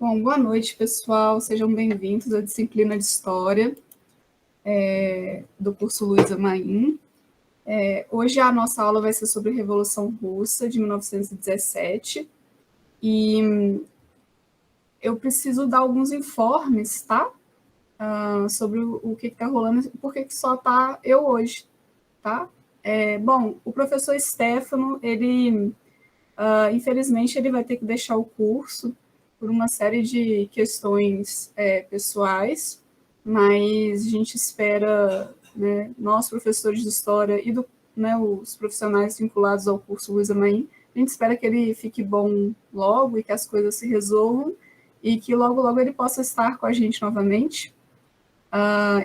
Bom, boa noite, pessoal. Sejam bem-vindos à disciplina de História do curso Luiza Maim. Hoje a nossa aula vai ser sobre a Revolução Russa de 1917 e eu preciso dar alguns informes, tá? Sobre o que está rolando, por que só tá eu hoje, tá? Bom, o professor Stefano, infelizmente, ele vai ter que deixar o curso por uma série de questões pessoais, mas a gente espera, né, nós, professores de História e os profissionais vinculados ao curso Luiza Maim, a gente espera que ele fique bom logo e que as coisas se resolvam e que logo, logo ele possa estar com a gente novamente.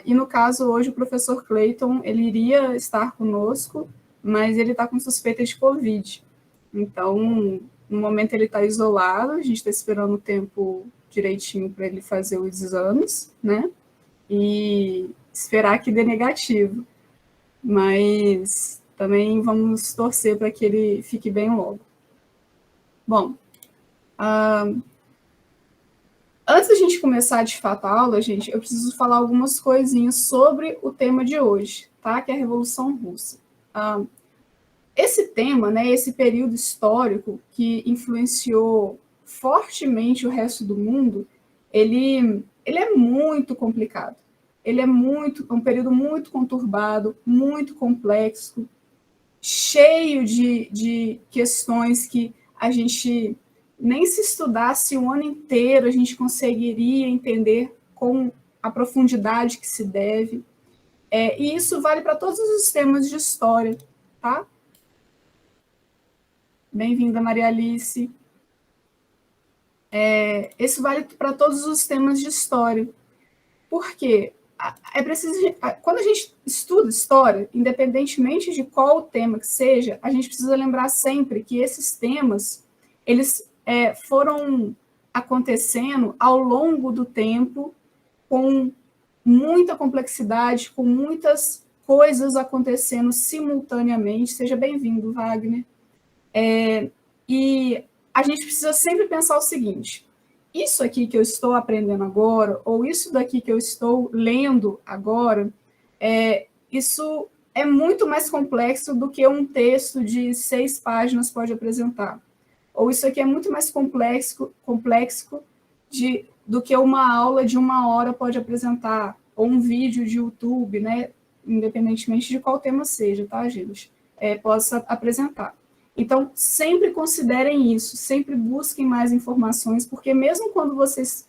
E no caso, hoje, o professor Clayton, ele iria estar conosco, mas ele está com suspeita de Covid. Então, no momento ele está isolado, a gente está esperando o tempo direitinho para ele fazer os exames, né? E esperar que dê negativo. Mas também vamos torcer para que ele fique bem logo. Bom, antes da gente começar de fato a aula, gente, eu preciso falar algumas coisinhas sobre o tema de hoje, tá? Que é a Revolução Russa. Esse tema, né, esse período histórico que influenciou fortemente o resto do mundo, ele é muito complicado. Ele é um período muito conturbado, muito complexo, cheio de questões que a gente, nem se estudasse o ano inteiro, a gente conseguiria entender com a profundidade que se deve. E isso vale para todos os temas de história, tá? Bem-vinda, Maria Alice. Isso vale para todos os temas de história. Por quê? É preciso, quando a gente estuda história, independentemente de qual tema que seja, a gente precisa lembrar sempre que esses temas, eles foram acontecendo ao longo do tempo, com muita complexidade, com muitas coisas acontecendo simultaneamente. Seja bem-vindo, Wagner. E a gente precisa sempre pensar o seguinte: isso aqui que eu estou aprendendo agora, ou isso daqui que eu estou lendo agora, isso é muito mais complexo do que um texto de 6 páginas pode apresentar. Ou isso aqui é muito mais complexo do que uma aula de 1 hora pode apresentar, ou um vídeo de YouTube, né? Independentemente de qual tema seja, tá, gente? Possa apresentar. Então, sempre considerem isso, sempre busquem mais informações, porque mesmo quando vocês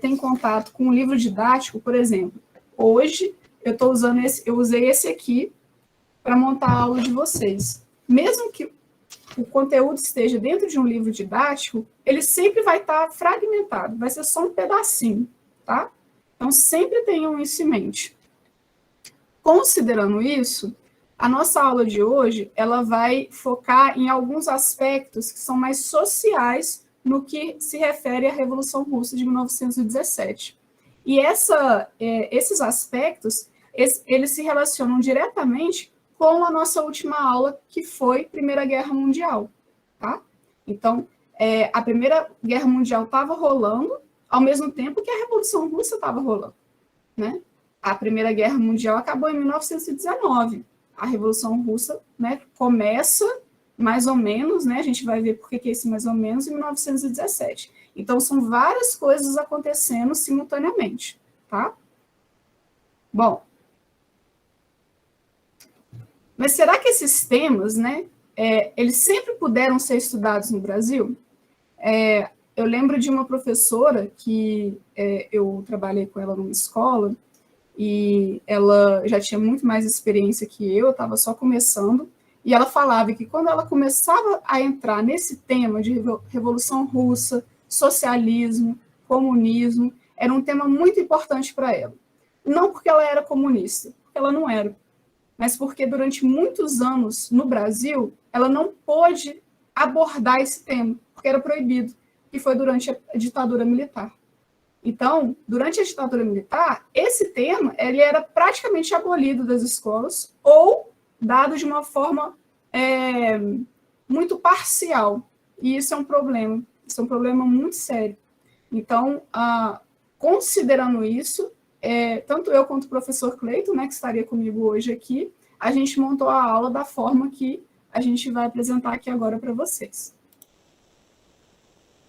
têm contato com um livro didático, por exemplo, hoje eu usei esse aqui para montar a aula de vocês. Mesmo que o conteúdo esteja dentro de um livro didático, ele sempre vai estar fragmentado, vai ser só um pedacinho, tá? Então, sempre tenham isso em mente. Considerando isso, a nossa aula de hoje, ela vai focar em alguns aspectos que são mais sociais no que se refere à Revolução Russa de 1917. E esses aspectos, eles se relacionam diretamente com a nossa última aula, que foi Primeira Guerra Mundial, tá? Então, a Primeira Guerra Mundial estava rolando, ao mesmo tempo que a Revolução Russa estava rolando, né? A Primeira Guerra Mundial acabou em 1919. A Revolução Russa, né, começa mais ou menos, né, a gente vai ver por que é esse mais ou menos, em 1917. Então, são várias coisas acontecendo simultaneamente, tá? Bom, mas será que esses temas, né, eles sempre puderam ser estudados no Brasil? Eu lembro de uma professora que eu trabalhei com ela numa escola, e ela já tinha muito mais experiência que eu estava só começando, e ela falava que quando ela começava a entrar nesse tema de Revolução Russa, socialismo, comunismo, era um tema muito importante para ela. Não porque ela era comunista, porque ela não era, mas porque durante muitos anos no Brasil, ela não pôde abordar esse tema, porque era proibido, que foi durante a ditadura militar. Então, durante a ditadura militar, esse tema ele era praticamente abolido das escolas ou dado de uma forma muito parcial. E isso é um problema muito sério. Então, considerando isso, tanto eu quanto o professor Cleiton, né, que estaria comigo hoje aqui, a gente montou a aula da forma que a gente vai apresentar aqui agora para vocês.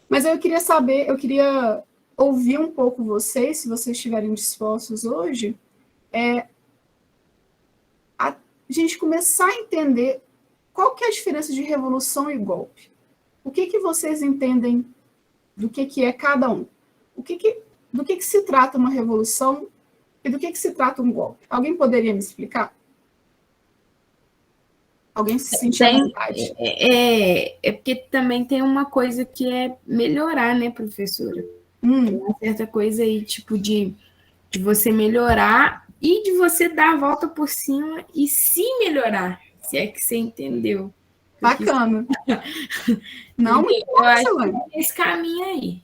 Mas eu queria ouvir um pouco vocês, se vocês estiverem dispostos hoje, a gente começar a entender qual que é a diferença de revolução e golpe. O que vocês entendem do que é cada um? Do que se trata uma revolução e do que se trata um golpe? Alguém poderia me explicar? Alguém se sentir à vontade? Porque também tem uma coisa que é melhorar, né, professora? Tem uma certa coisa aí, tipo, de você melhorar e de você dar a volta por cima e se melhorar, se é que você entendeu. Bacana. Não, muito bom, Jocelane. Esse caminho aí.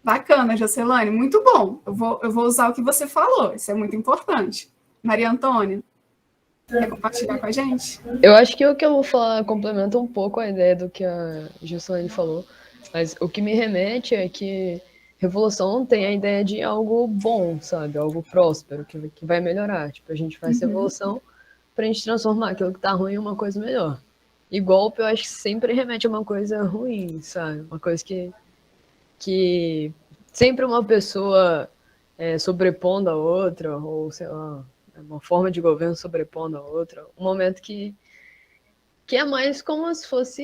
Bacana, Jocelane, muito bom. Eu vou usar o que você falou, isso é muito importante. Maria Antônia, quer compartilhar com a gente? Eu acho que o que eu vou falar complementa um pouco a ideia do que a Jocelane falou, mas o que me remete é que revolução tem a ideia de algo bom, sabe? Algo próspero, que vai melhorar. Tipo, a gente faz revolução pra gente transformar aquilo que tá ruim em uma coisa melhor. E golpe, eu acho que sempre remete a uma coisa ruim, sabe? Uma coisa que sempre uma pessoa sobrepondo a outra, ou sei lá, uma forma de governo sobrepondo a outra. Um momento que é mais como se fosse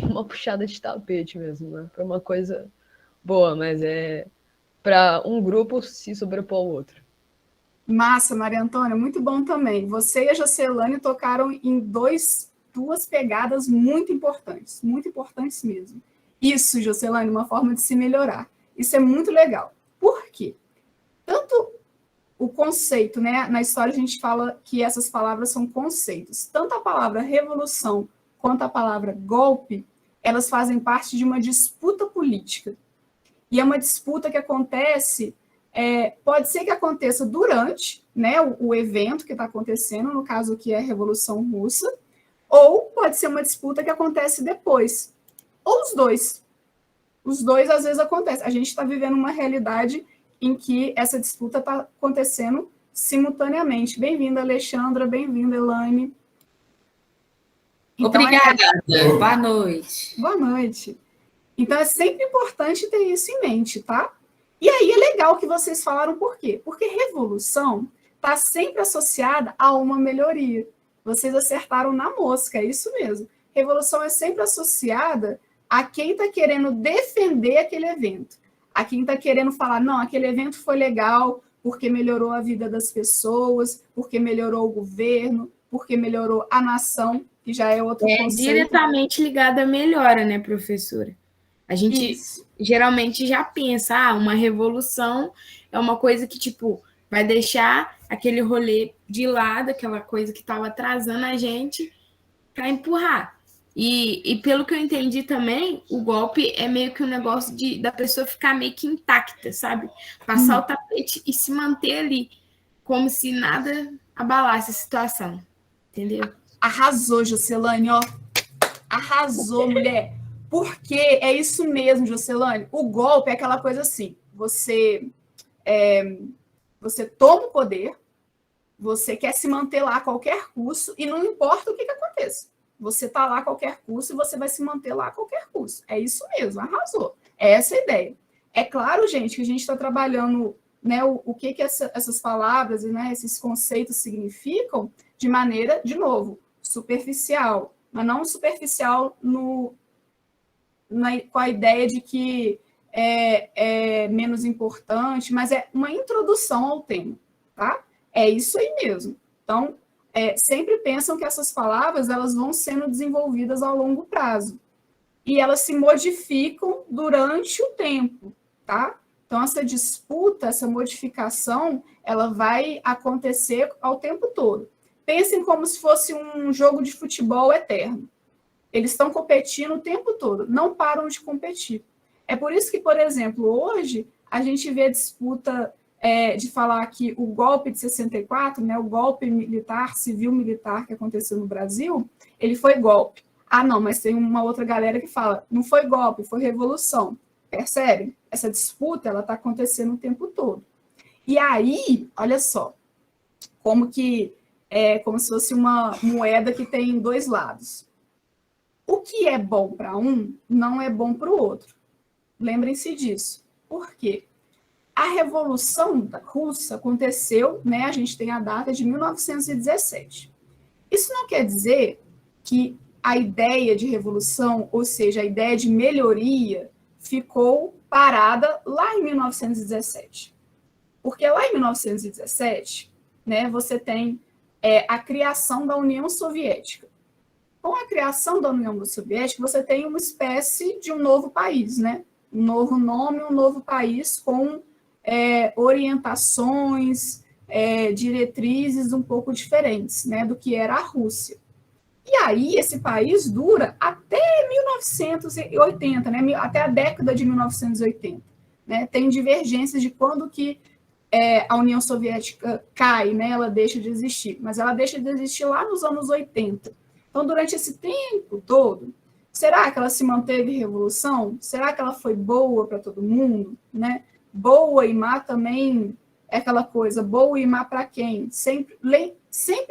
uma puxada de tapete mesmo, né? Para uma coisa boa, mas é para um grupo se sobrepor ao outro. Massa, Maria Antônia, muito bom também. Você e a Jocelane tocaram em duas pegadas muito importantes mesmo. Isso, Jocelane, uma forma de se melhorar. Isso é muito legal. Por quê? Tanto o conceito, né? Na história a gente fala que essas palavras são conceitos. Tanto a palavra revolução quanto a palavra golpe, elas fazem parte de uma disputa política. E é uma disputa que acontece, pode ser que aconteça durante, né, o evento que está acontecendo, no caso que é a Revolução Russa, ou pode ser uma disputa que acontece depois. Ou os dois. Os dois, às vezes, acontecem. A gente está vivendo uma realidade em que essa disputa está acontecendo simultaneamente. Bem-vinda, Alexandra. Bem-vinda, Elaine. Então, obrigada. Boa noite. Boa noite. Então, é sempre importante ter isso em mente, tá? E aí é legal que vocês falaram por quê? Porque revolução está sempre associada a uma melhoria. Vocês acertaram na mosca, é isso mesmo. Revolução é sempre associada a quem está querendo defender aquele evento, a quem está querendo falar, não, aquele evento foi legal porque melhorou a vida das pessoas, porque melhorou o governo, porque melhorou a nação, que já é outro conceito. Diretamente ligada à melhora, né, professora? A gente geralmente já pensa, uma revolução é uma coisa que, tipo, vai deixar aquele rolê de lado, aquela coisa que estava atrasando a gente para empurrar. E pelo que eu entendi também, o golpe é meio que um negócio da pessoa ficar meio que intacta, sabe? Passar o tapete e se manter ali, como se nada abalasse a situação. Entendeu? Arrasou, Jocelane, ó. Arrasou, mulher. Porque é isso mesmo, Jocelane. O golpe é aquela coisa assim, você toma o poder, você quer se manter lá a qualquer custo, e não importa o que aconteça. Você está lá a qualquer custo e você vai se manter lá a qualquer custo. É isso mesmo, arrasou. É essa a ideia. É claro, gente, que a gente está trabalhando, né, o que essas palavras, né, esses conceitos significam de maneira, de novo, superficial, mas não superficial com a ideia de que é menos importante, mas é uma introdução ao tema, tá? É isso aí mesmo. Então, sempre pensam que essas palavras elas vão sendo desenvolvidas ao longo prazo. E elas se modificam durante o tempo, tá? Então, essa disputa, essa modificação, ela vai acontecer ao tempo todo. Pensem como se fosse um jogo de futebol eterno. Eles estão competindo o tempo todo, não param de competir. É por isso que, por exemplo, hoje, a gente vê a disputa de falar que o golpe de 64, né, o golpe militar, civil-militar que aconteceu no Brasil, ele foi golpe. Ah, não, mas tem uma outra galera que fala, não foi golpe, foi revolução. Percebe? Essa disputa, ela está acontecendo o tempo todo. E aí, olha só, como se fosse uma moeda que tem dois lados. O que é bom para um, não é bom para o outro. Lembrem-se disso. Por quê? A Revolução Russa aconteceu, né, a gente tem a data de 1917. Isso não quer dizer que a ideia de revolução, ou seja, a ideia de melhoria, ficou parada lá em 1917. Porque lá em 1917, né, você tem a criação da União Soviética. Com a criação da União Soviética, você tem uma espécie de um novo país, né? Um novo nome, um novo país com orientações, diretrizes um pouco diferentes, né, do que era a Rússia. E aí esse país dura até 1980, né, até a década de 1980. Né? Tem divergências de quando que a União Soviética cai, né, ela deixa de existir, mas ela deixa de existir lá nos anos 80. Então, durante esse tempo todo, será que ela se manteve revolução? Será que ela foi boa para todo mundo? Né? Boa e má também é aquela coisa, boa e má para quem? Sempre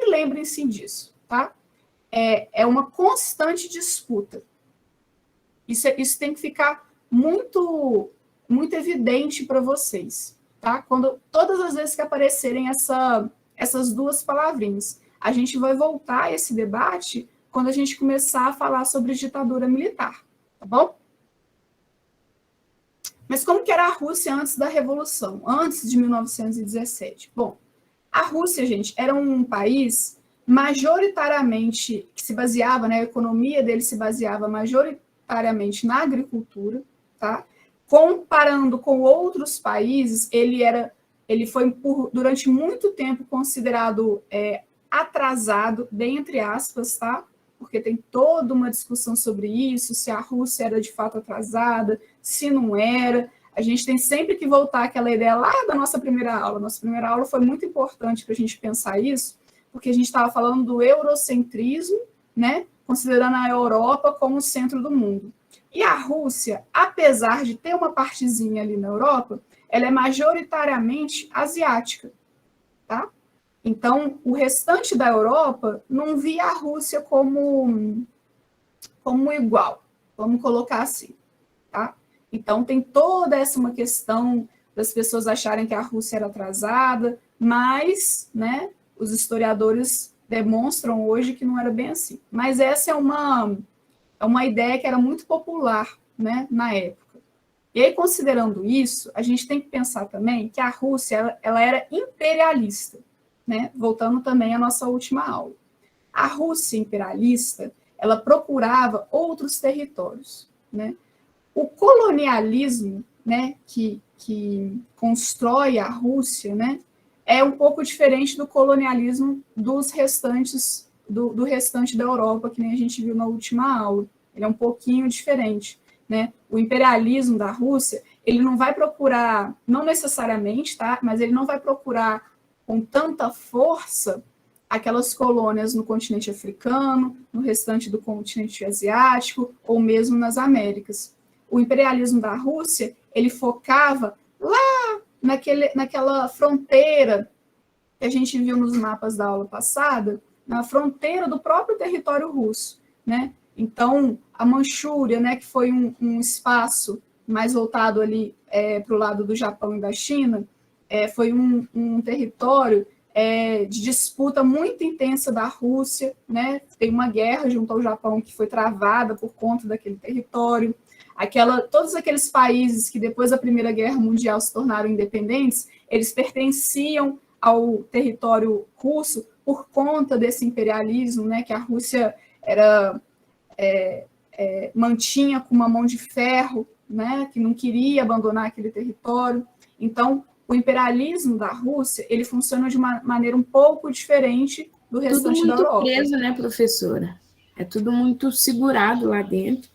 lembrem-se disso, tá? É uma constante disputa. Isso tem que ficar muito, muito evidente para vocês, tá? Todas as vezes que aparecerem essas duas palavrinhas, a gente vai voltar a esse debate quando a gente começar a falar sobre ditadura militar, tá bom? Mas como que era a Rússia antes da Revolução, antes de 1917? Bom, a Rússia, gente, era um país majoritariamente que se baseava, né, a economia dele se baseava majoritariamente na agricultura, tá? Comparando com outros países, ele foi durante muito tempo considerado atrasado, bem entre aspas, tá? Porque tem toda uma discussão sobre isso, se a Rússia era de fato atrasada, se não era. A gente tem sempre que voltar àquela ideia lá da nossa primeira aula. Nossa primeira aula foi muito importante para a gente pensar isso, porque a gente estava falando do eurocentrismo, né? Considerando a Europa como o centro do mundo. E a Rússia, apesar de ter uma partezinha ali na Europa, ela é majoritariamente asiática, tá? Então, o restante da Europa não via a Rússia como igual, vamos colocar assim, tá? Então, tem toda essa uma questão das pessoas acharem que a Rússia era atrasada, mas, né, os historiadores demonstram hoje que não era bem assim. Mas essa é uma ideia que era muito popular, né, na época. E aí, considerando isso, a gente tem que pensar também que a Rússia ela era imperialista, né? Voltando também à nossa última aula. A Rússia imperialista, ela procurava outros territórios, né? O colonialismo, né, que constrói a Rússia, né, é um pouco diferente do colonialismo dos restantes, do restante da Europa, que nem a gente viu na última aula. Ele é um pouquinho diferente, né? O imperialismo da Rússia, ele não vai procurar, não necessariamente, tá? Mas ele não vai procurar com tanta força aquelas colônias no continente africano, no restante do continente asiático, ou mesmo nas Américas. O imperialismo da Rússia, ele focava lá naquela fronteira que a gente viu nos mapas da aula passada, na fronteira do próprio território russo, né? Então, a Manchúria, né, que foi um espaço mais voltado ali para o lado do Japão e da China, foi um território de disputa muito intensa da Rússia, né? Tem uma guerra junto ao Japão que foi travada por conta daquele território. Todos aqueles países que depois da Primeira Guerra Mundial se tornaram independentes, eles pertenciam ao território russo por conta desse imperialismo, né? Que a Rússia mantinha com uma mão de ferro, né? Que não queria abandonar aquele território. Então, o imperialismo da Rússia, ele funciona de uma maneira um pouco diferente do restante da Europa. Tudo muito preso, né, professora? É tudo muito segurado lá dentro.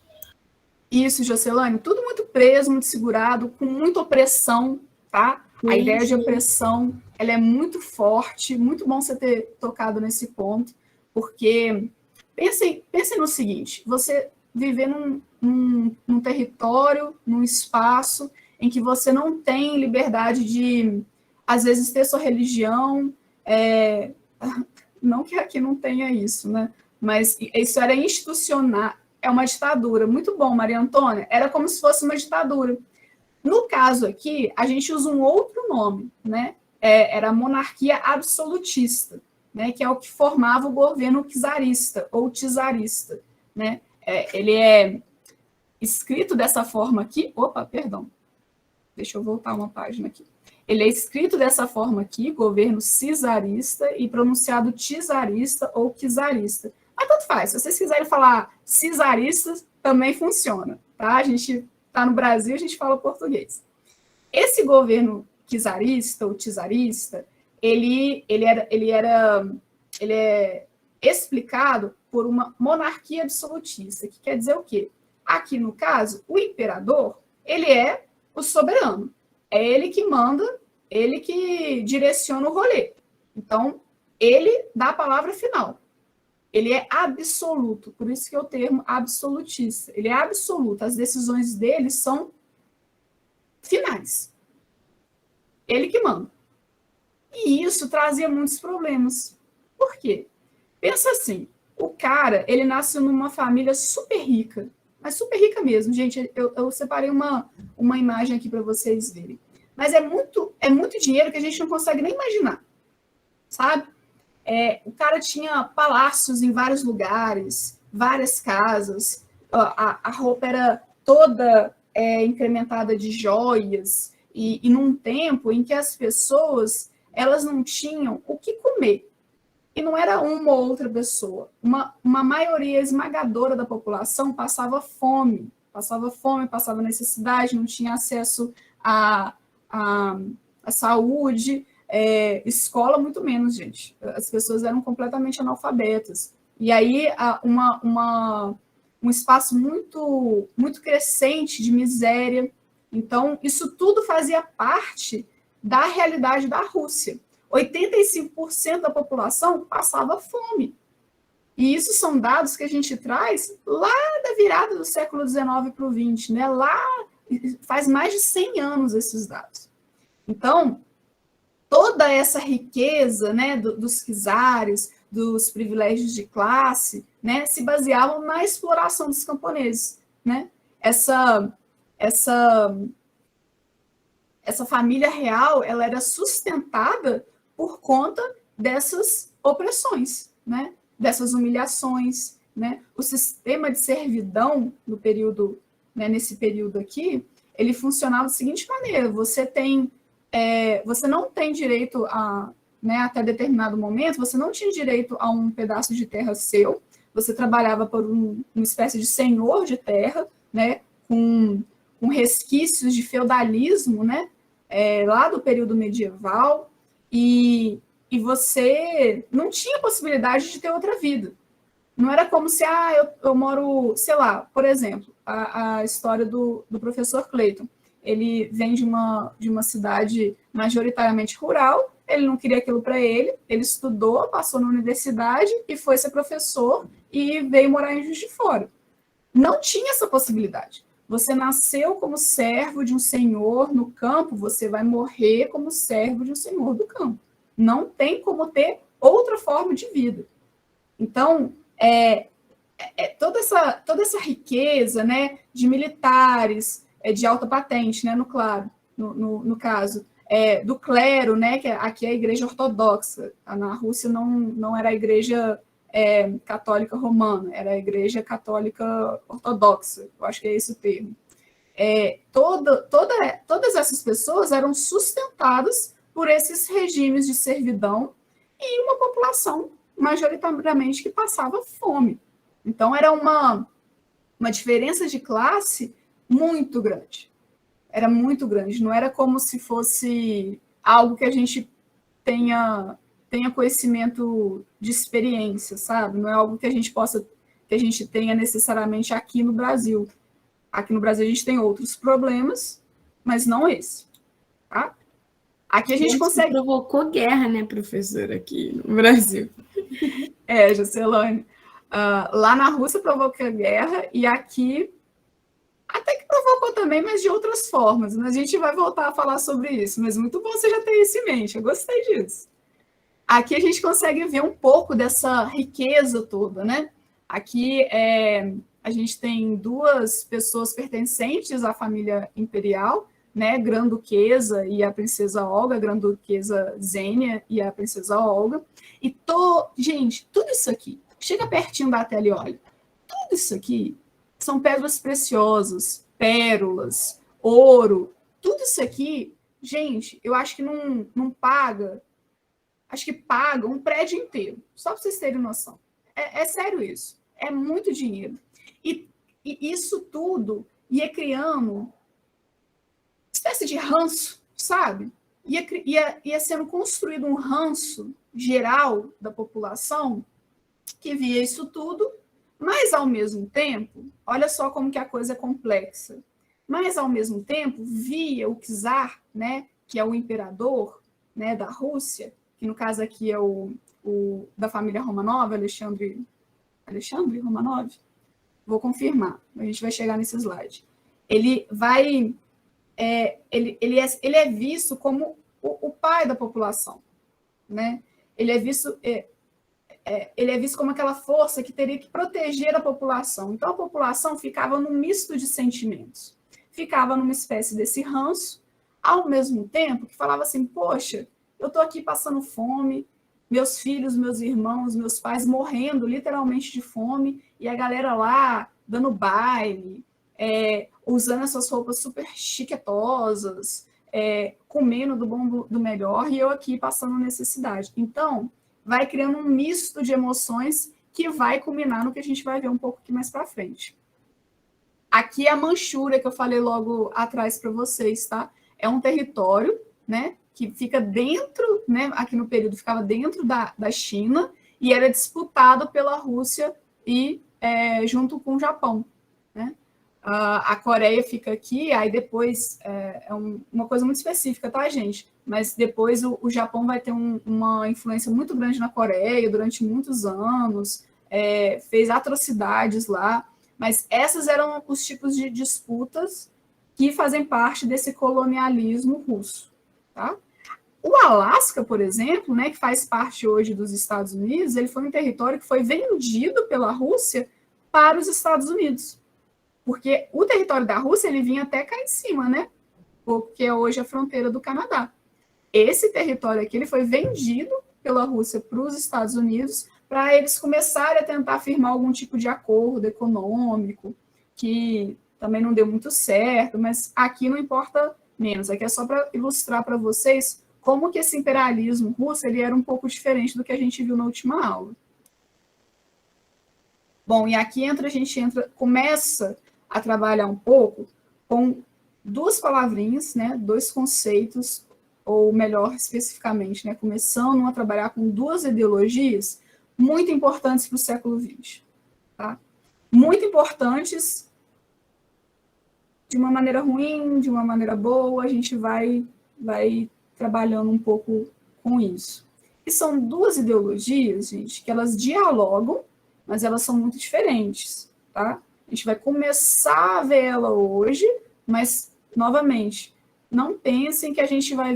Isso, Jocelane, tudo muito preso, muito segurado, com muita opressão, tá? A ideia de opressão, ela é muito forte, muito bom você ter tocado nesse ponto, porque pensem no seguinte, você viver num território, num espaço em que você não tem liberdade de, às vezes, ter sua religião, não que aqui não tenha isso, né? Mas isso era institucional, é uma ditadura. Muito bom, Maria Antônia, era como se fosse uma ditadura. No caso aqui, a gente usa um outro nome, né? Era a monarquia absolutista, né? Que é o que formava o governo czarista ou czarista, né? Ele é escrito dessa forma aqui. Opa, perdão. Deixa eu voltar uma página aqui. Ele é escrito dessa forma aqui, governo czarista, e pronunciado czarista ou czarista. Mas tanto faz, se vocês quiserem falar czarista, também funciona, tá? A gente está no Brasil, a gente fala português. Esse governo czarista ou czarista, ele é explicado por uma monarquia absolutista, que quer dizer o quê? Aqui, no caso, o imperador, ele é o soberano. É ele que manda, ele que direciona o rolê. Então, ele dá a palavra final. Ele é absoluto, por isso que é o termo absolutista. Ele é absoluto, as decisões dele são finais. Ele que manda. E isso trazia muitos problemas. Por quê? Pensa assim, o cara, ele nasce numa família super rica, mas super rica mesmo, gente. Eu separei uma imagem aqui para vocês verem. Mas é muito dinheiro que a gente não consegue nem imaginar, sabe? O cara tinha palácios em vários lugares, várias casas, a roupa era toda incrementada de joias, e num tempo em que as pessoas elas não tinham o que comer. E não era uma ou outra pessoa. Uma maioria esmagadora da população passava fome, passava necessidade, não tinha acesso à saúde, escola muito menos, gente. As pessoas eram completamente analfabetas. E aí um espaço muito, muito crescente de miséria. Então, isso tudo fazia parte da realidade da Rússia. 85% da população passava fome. E isso são dados que a gente traz lá da virada do século XIX para o XX, né? Lá faz mais de 100 anos esses dados. Então, toda essa riqueza, né, dos czares, dos privilégios de classe, né, se baseavam na exploração dos camponeses, né? Essa família real, ela era sustentada por conta dessas opressões, né? Dessas humilhações, né? O sistema de servidão no período, né, nesse período aqui, ele funcionava da seguinte maneira: você não tem direito a, né, até determinado momento, você não tinha direito a um pedaço de terra seu, você trabalhava por uma espécie de senhor de terra, né, com resquícios de feudalismo, né, lá do período medieval, e você não tinha possibilidade de ter outra vida. Não era como se, eu moro, sei lá, por exemplo, a história do professor Clayton. Ele vem de uma cidade majoritariamente rural, ele não queria aquilo para ele estudou, passou na universidade e foi ser professor e veio morar em Juiz de Fora. Não tinha essa possibilidade. Você nasceu como servo de um senhor no campo, você vai morrer como servo de um senhor do campo. Não tem como ter outra forma de vida. Então, toda essa riqueza, né, de militares, de alta patente, né, no caso, do clero, né, que aqui é a igreja ortodoxa. Na Rússia não era a igreja católica romana, era a igreja católica ortodoxa, eu acho que é esse o termo. Todas essas pessoas eram sustentadas por esses regimes de servidão e uma população majoritariamente que passava fome. Então, era uma diferença de classe muito grande. Era muito grande, não era como se fosse algo que a gente tenha conhecimento de experiência, sabe? Não é algo que a gente tenha necessariamente aqui no Brasil. Aqui no Brasil a gente tem outros problemas, mas não esse, tá? Aqui a gente consegue... provocou guerra, né, professora, aqui no Brasil. Juscelane. Lá na Rússia provocou a guerra, e aqui até que provocou também, mas de outras formas. A gente vai voltar a falar sobre isso, mas muito bom você já ter isso em mente, eu gostei disso. Aqui a gente consegue ver um pouco dessa riqueza toda, né? Aqui a gente tem duas pessoas pertencentes à família imperial, né? Grã-duquesa e a princesa Olga, a Grã-duquesa Zênia e a princesa Olga. E, gente, tudo isso aqui, chega pertinho da tela e olha, tudo isso aqui são pedras preciosas, pérolas, ouro, tudo isso aqui, gente, eu acho que não paga, acho que paga um prédio inteiro, só para vocês terem noção. É sério isso, é muito dinheiro. E isso tudo ia criando uma espécie de ranço, sabe? Ia sendo construído um ranço geral da população que via isso tudo, mas, ao mesmo tempo, olha só como que a coisa é complexa, mas, ao mesmo tempo, via o czar, né, que é o imperador, né, da Rússia, que no caso aqui é o da família Romanov, Alexandre Romanov? Vou confirmar, a gente vai chegar nesse slide. Ele é visto como o pai da população, né? Ele é visto como aquela força que teria que proteger a população. Então, a população ficava num misto de sentimentos. Ficava numa espécie desse ranço, ao mesmo tempo que falava assim, poxa, eu estou aqui passando fome, meus filhos, meus irmãos, meus pais morrendo literalmente de fome, e a galera lá dando baile, usando essas roupas super chiquetosas, comendo do bom do melhor, e eu aqui passando necessidade. Então, vai criando um misto de emoções que vai culminar no que a gente vai ver um pouco aqui mais para frente. Aqui é a Manchúria, que eu falei logo atrás para vocês, tá? É um território, né, que fica dentro, né, aqui no período ficava dentro da China e era disputado pela Rússia e junto com o Japão, né? A Coreia fica aqui, aí depois uma coisa muito específica, tá, gente? Mas depois o Japão vai ter uma influência muito grande na Coreia durante muitos anos, fez atrocidades lá, mas essas eram os tipos de disputas que fazem parte desse colonialismo russo, tá? O Alasca, por exemplo, né, que faz parte hoje dos Estados Unidos, ele foi um território que foi vendido pela Rússia para os Estados Unidos. Porque o território da Rússia, ele vinha até cá em cima, né? Porque é hoje a fronteira do Canadá. Esse território aqui, ele foi vendido pela Rússia para os Estados Unidos para eles começarem a tentar firmar algum tipo de acordo econômico, que também não deu muito certo, mas aqui não importa menos. Aqui é só para ilustrar para vocês como que esse imperialismo russo ele era um pouco diferente do que a gente viu na última aula. Bom, e aqui a gente começa a trabalhar um pouco com duas palavrinhas, né, dois conceitos, ou melhor, especificamente, né, começando a trabalhar com duas ideologias muito importantes para o século XX. Tá? Muito importantes de uma maneira ruim, de uma maneira boa, a gente vai trabalhando um pouco com isso. E são duas ideologias, gente, que elas dialogam, mas elas são muito diferentes, tá? A gente vai começar a ver ela hoje, mas, novamente, não pensem que a gente vai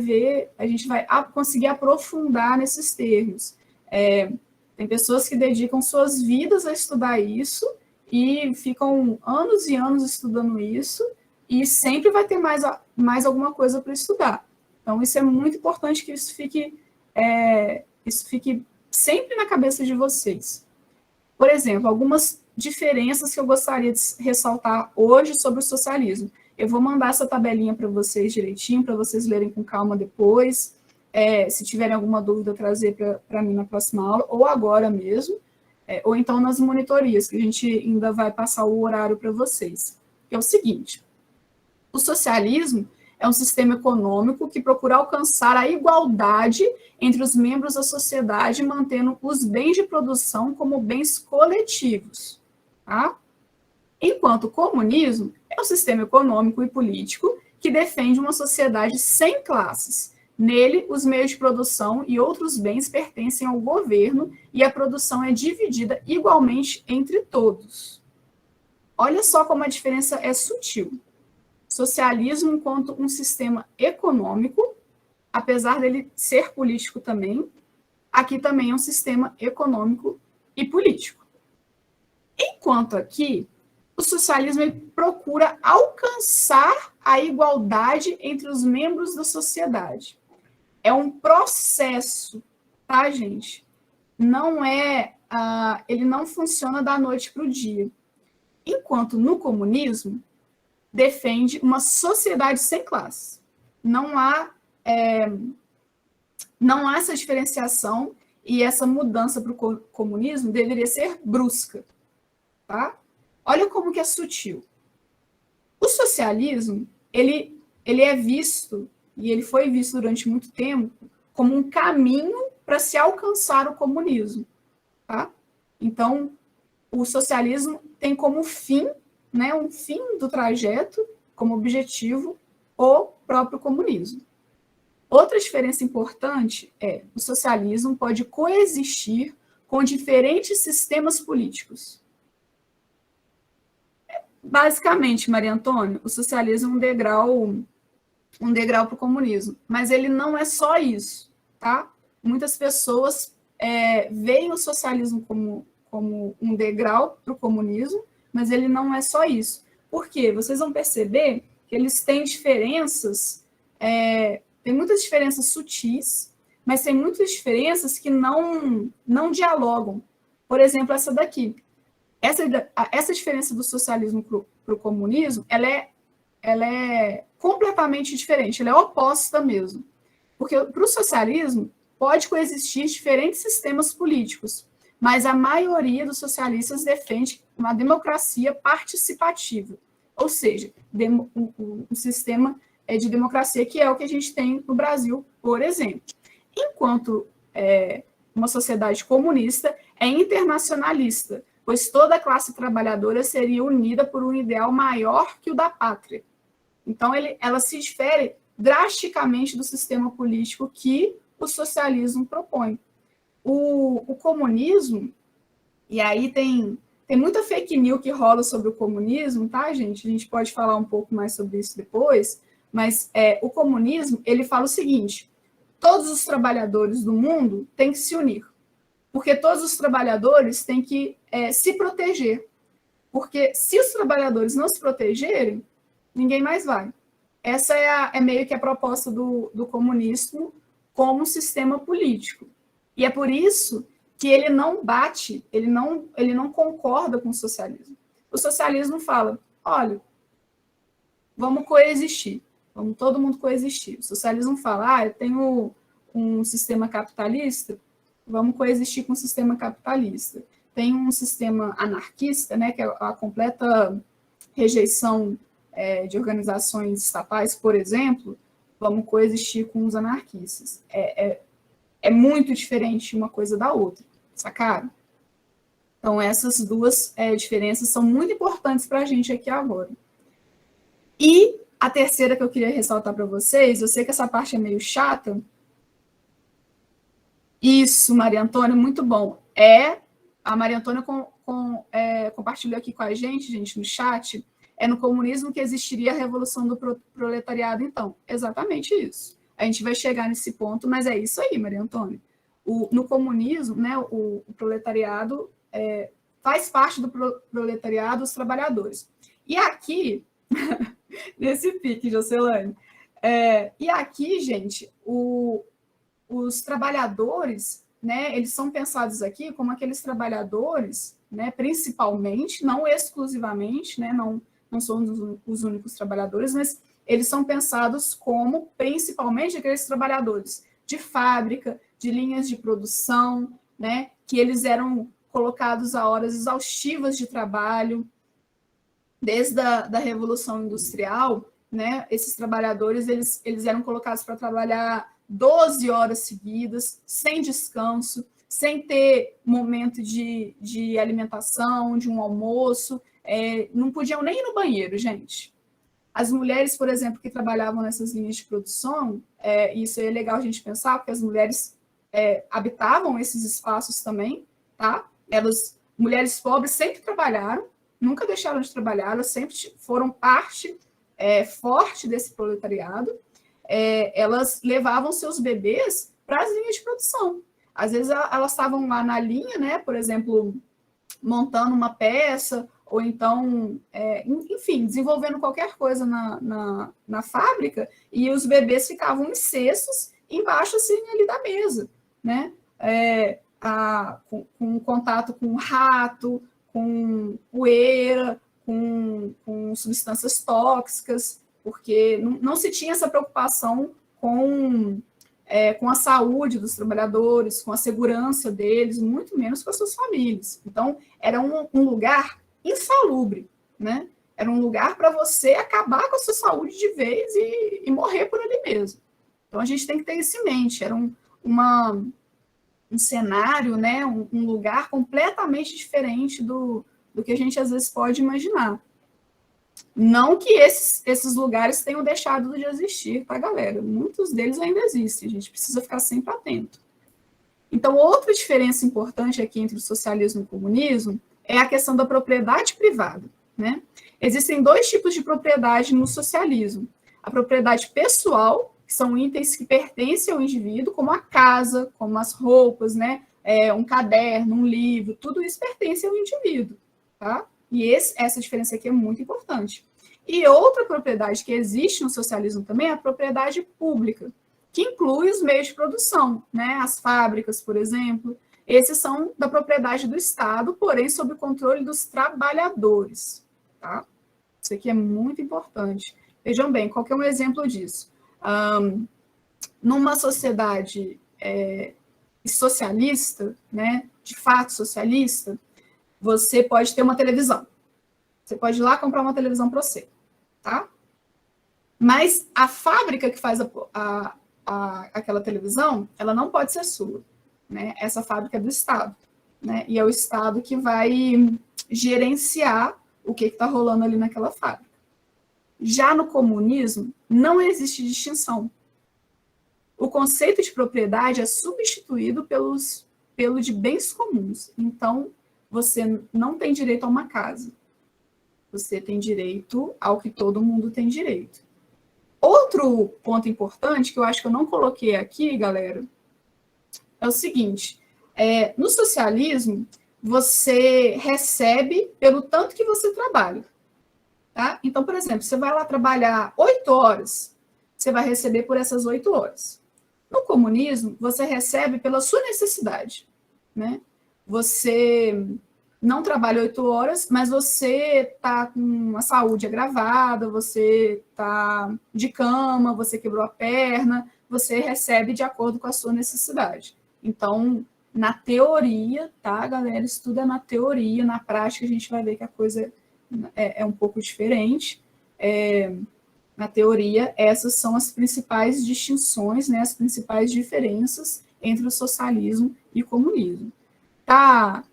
conseguir aprofundar nesses termos. Tem pessoas que dedicam suas vidas a estudar isso e ficam anos e anos estudando isso e sempre vai ter mais alguma coisa para estudar. Então, isso é muito importante que isso fique sempre na cabeça de vocês. Por exemplo, algumas diferenças que eu gostaria de ressaltar hoje sobre o socialismo. Eu vou mandar essa tabelinha para vocês direitinho, para vocês lerem com calma depois. Se tiverem alguma dúvida, trazer para mim na próxima aula, ou agora mesmo, ou então nas monitorias, que a gente ainda vai passar o horário para vocês. Que é o seguinte, o socialismo é um sistema econômico que procura alcançar a igualdade entre os membros da sociedade, mantendo os bens de produção como bens coletivos. Tá? Enquanto o comunismo é um sistema econômico e político que defende uma sociedade sem classes, Nele, os meios de produção e outros bens pertencem ao governo e a produção é dividida igualmente entre todos. Olha só como a diferença é sutil. Socialismo enquanto um sistema econômico, apesar dele ser político também, aqui também é um sistema econômico e político. Enquanto aqui, o socialismo ele procura alcançar a igualdade entre os membros da sociedade. É um processo, tá, gente? Não é, ele não funciona da noite para o dia. Enquanto no comunismo, defende uma sociedade sem classe. Não há essa diferenciação e essa mudança para o comunismo deveria ser brusca, tá? Olha como que é sutil. O socialismo, ele é visto, e ele foi visto durante muito tempo, como um caminho para se alcançar o comunismo, tá? Então, o socialismo tem como fim, né, um fim do trajeto, como objetivo, o próprio comunismo. Outra diferença importante é o socialismo pode coexistir com diferentes sistemas políticos. Basicamente, Maria Antônia, o socialismo é um degrau para o comunismo, mas ele não é só isso, tá? Muitas pessoas veem o socialismo como um degrau para o comunismo, mas ele não é só isso. Por quê? Vocês vão perceber que eles têm diferenças, tem muitas diferenças sutis, mas tem muitas diferenças que não dialogam. Por exemplo, essa daqui. Essa diferença do socialismo para o comunismo, ela é completamente diferente, ela é oposta mesmo. Porque para o socialismo pode coexistir diferentes sistemas políticos, mas a maioria dos socialistas defende uma democracia participativa, ou seja, um sistema de democracia que é o que a gente tem no Brasil, por exemplo. Enquanto uma sociedade comunista é internacionalista, pois toda a classe trabalhadora seria unida por um ideal maior que o da pátria. Então, ela se difere drasticamente do sistema político que o socialismo propõe. O comunismo, e aí tem muita fake news que rola sobre o comunismo, tá, gente? A gente pode falar um pouco mais sobre isso depois, mas o comunismo, ele fala o seguinte: todos os trabalhadores do mundo têm que se unir, porque todos os trabalhadores têm que se proteger, porque se os trabalhadores não se protegerem, ninguém mais vai. Essa é meio que a proposta do comunismo como sistema político. E é por isso que ele não bate, ele não concorda com o socialismo. O socialismo fala, olha, vamos coexistir, vamos todo mundo coexistir. O socialismo fala, eu tenho um sistema capitalista, vamos coexistir com o sistema capitalista. Tem um sistema anarquista, né, que é a completa rejeição de organizações estatais, por exemplo, vamos coexistir com os anarquistas. É muito diferente uma coisa da outra, sacaram? Então, essas duas diferenças são muito importantes para a gente aqui agora. E a terceira que eu queria ressaltar para vocês, eu sei que essa parte é meio chata. Isso, Maria Antônia, muito bom. A Maria Antônia compartilhou aqui com a gente, no chat, no comunismo que existiria a revolução do proletariado, então. Exatamente isso. A gente vai chegar nesse ponto, mas é isso aí, Maria Antônia. No comunismo, né, o proletariado faz parte do proletariado os trabalhadores. E aqui, nesse pique, Jocelane, e aqui, gente, os trabalhadores, né, eles são pensados aqui como aqueles trabalhadores, né, principalmente, não exclusivamente, né, não são os únicos trabalhadores, mas eles são pensados como, principalmente, aqueles trabalhadores de fábrica, de linhas de produção, né, que eles eram colocados a horas exaustivas de trabalho. Desde a Revolução Industrial, né, esses trabalhadores eles eram colocados para trabalhar 12 horas seguidas, sem descanso, sem ter momento de alimentação, de um almoço, não podiam nem ir no banheiro, gente. As mulheres, por exemplo, que trabalhavam nessas linhas de produção, isso é legal a gente pensar, porque as mulheres habitavam esses espaços também, tá? Mulheres pobres sempre trabalharam, nunca deixaram de trabalhar, elas sempre foram parte forte desse proletariado. Elas levavam seus bebês para as linhas de produção. Às vezes elas estavam lá na linha, né? Por exemplo, montando uma peça, ou então, enfim, desenvolvendo qualquer coisa na fábrica, e os bebês ficavam em cestos embaixo assim, ali da mesa, né? Com contato com rato, com poeira, com substâncias tóxicas, porque não se tinha essa preocupação com a saúde dos trabalhadores, com a segurança deles, muito menos com as suas famílias. Então, era um lugar insalubre, né? Era um lugar para você acabar com a sua saúde de vez e morrer por ali mesmo. Então, a gente tem que ter isso em mente. Era um cenário, né? Um lugar completamente diferente do que a gente, às vezes, pode imaginar. Não que esses lugares tenham deixado de existir, tá, galera? Muitos deles ainda existem, a gente precisa ficar sempre atento. Então, outra diferença importante aqui entre o socialismo e o comunismo é a questão da propriedade privada, né? Existem dois tipos de propriedade no socialismo. A propriedade pessoal, que são itens que pertencem ao indivíduo, como a casa, como as roupas, né? Um caderno, um livro, tudo isso pertence ao indivíduo, tá? E essa diferença aqui é muito importante. E outra propriedade que existe no socialismo também é a propriedade pública, que inclui os meios de produção, né? As fábricas, por exemplo. Esses são da propriedade do Estado, porém sob o controle dos trabalhadores, tá? Isso aqui é muito importante. Vejam bem, qual que é um exemplo disso? Numa sociedade socialista, né? De fato socialista, você pode ter uma televisão. Você pode ir lá comprar uma televisão para você, tá? Mas a fábrica que faz aquela televisão, ela não pode ser sua, né? Essa fábrica é do Estado, né? E é o Estado que vai gerenciar o que está rolando ali naquela fábrica. Já no comunismo, não existe distinção. O conceito de propriedade é substituído pelo de bens comuns. Então, você não tem direito a uma casa. Você tem direito ao que todo mundo tem direito. Outro ponto importante, que eu acho que eu não coloquei aqui, galera, é o seguinte. No socialismo, você recebe pelo tanto que você trabalha. Tá? Então, por exemplo, você vai lá trabalhar 8 horas, você vai receber por essas 8 horas. No comunismo, você recebe pela sua necessidade, né? Você não trabalha 8 horas, mas você está com a saúde agravada, você está de cama, você quebrou a perna, você recebe de acordo com a sua necessidade. Então, na teoria, tá, galera? Isso tudo é na teoria, na prática a gente vai ver que a coisa é um pouco diferente. Na teoria, essas são as principais distinções, né, as principais diferenças entre o socialismo e o comunismo. Tá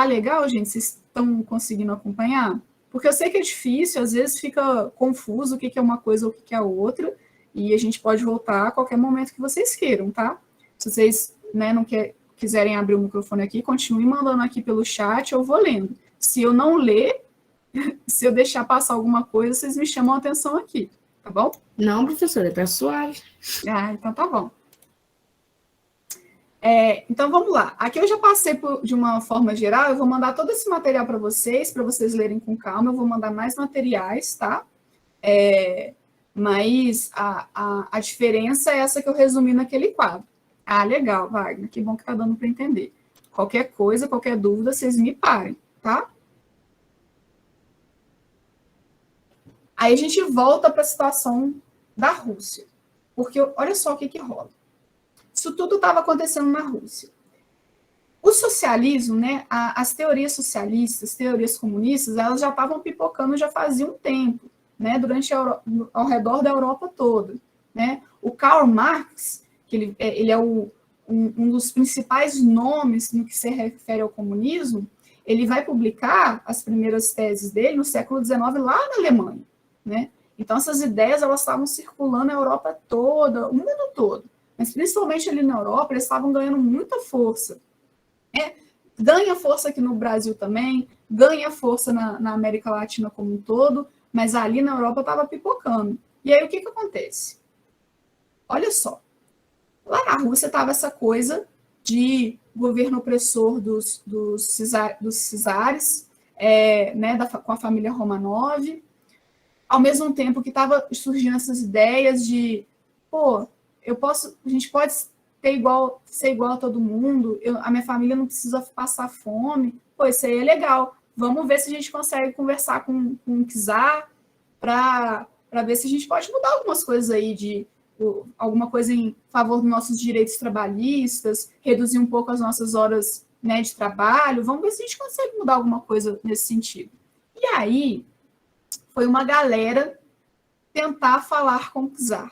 legal, gente? Vocês estão conseguindo acompanhar? Porque eu sei que é difícil, às vezes fica confuso o que é uma coisa ou o que é outra, e a gente pode voltar a qualquer momento que vocês queiram, tá? Se vocês, né, não quiserem abrir o microfone aqui, continuem mandando aqui pelo chat, eu vou lendo. Se eu não ler, se eu deixar passar alguma coisa, vocês me chamam a atenção aqui, tá bom? Não, professora, tá suave. Então tá bom. Então, vamos lá. Aqui eu já passei de uma forma geral, eu vou mandar todo esse material para vocês lerem com calma, eu vou mandar mais materiais, tá? Mas a diferença é essa que eu resumi naquele quadro. Ah, legal, Wagner, que bom que tá dando para entender. Qualquer coisa, qualquer dúvida, vocês me parem, tá? Aí a gente volta para a situação da Rússia. Porque olha só o que rola. Isso tudo estava acontecendo na Rússia. O socialismo, né, as teorias socialistas, teorias comunistas, elas já estavam pipocando já fazia um tempo, né, ao redor da Europa toda. Né? O Karl Marx, que ele é um dos principais nomes no que se refere ao comunismo, ele vai publicar as primeiras teses dele no século XIX lá na Alemanha. né? Então, essas ideias, elas estavam circulando na Europa toda, o mundo todo, mas principalmente ali na Europa, eles estavam ganhando muita força. Ganha força aqui no Brasil também, ganha força na América Latina como um todo, mas ali na Europa estava pipocando. E aí, o que acontece? Olha só, lá na Rússia estava essa coisa de governo opressor dos czares, né, com a família Romanov, ao mesmo tempo que estava surgindo essas ideias de, pô, a gente pode ser igual a todo mundo, a minha família não precisa passar fome, pô, isso aí é legal, vamos ver se a gente consegue conversar com o czar para ver se a gente pode mudar algumas coisas aí, alguma coisa em favor dos nossos direitos trabalhistas, reduzir um pouco as nossas horas, né, de trabalho, vamos ver se a gente consegue mudar alguma coisa nesse sentido. E aí, foi uma galera tentar falar com o czar.